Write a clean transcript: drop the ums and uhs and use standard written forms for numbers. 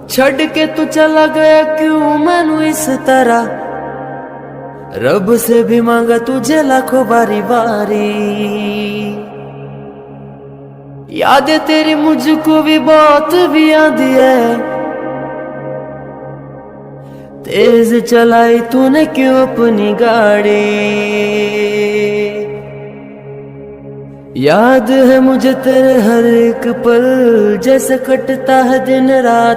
छड़ के तू चला गया क्यों मैनू इस तरह, रब से भी मांगा तुझे लाखों बारी बारी। यादें तेरी मुझको भी बहुत भी आंदी है, तेज चलाई तूने क्यों अपनी गाड़ी। याद है मुझे तेरे हर एक पल, जैसे कटता है दिन रात।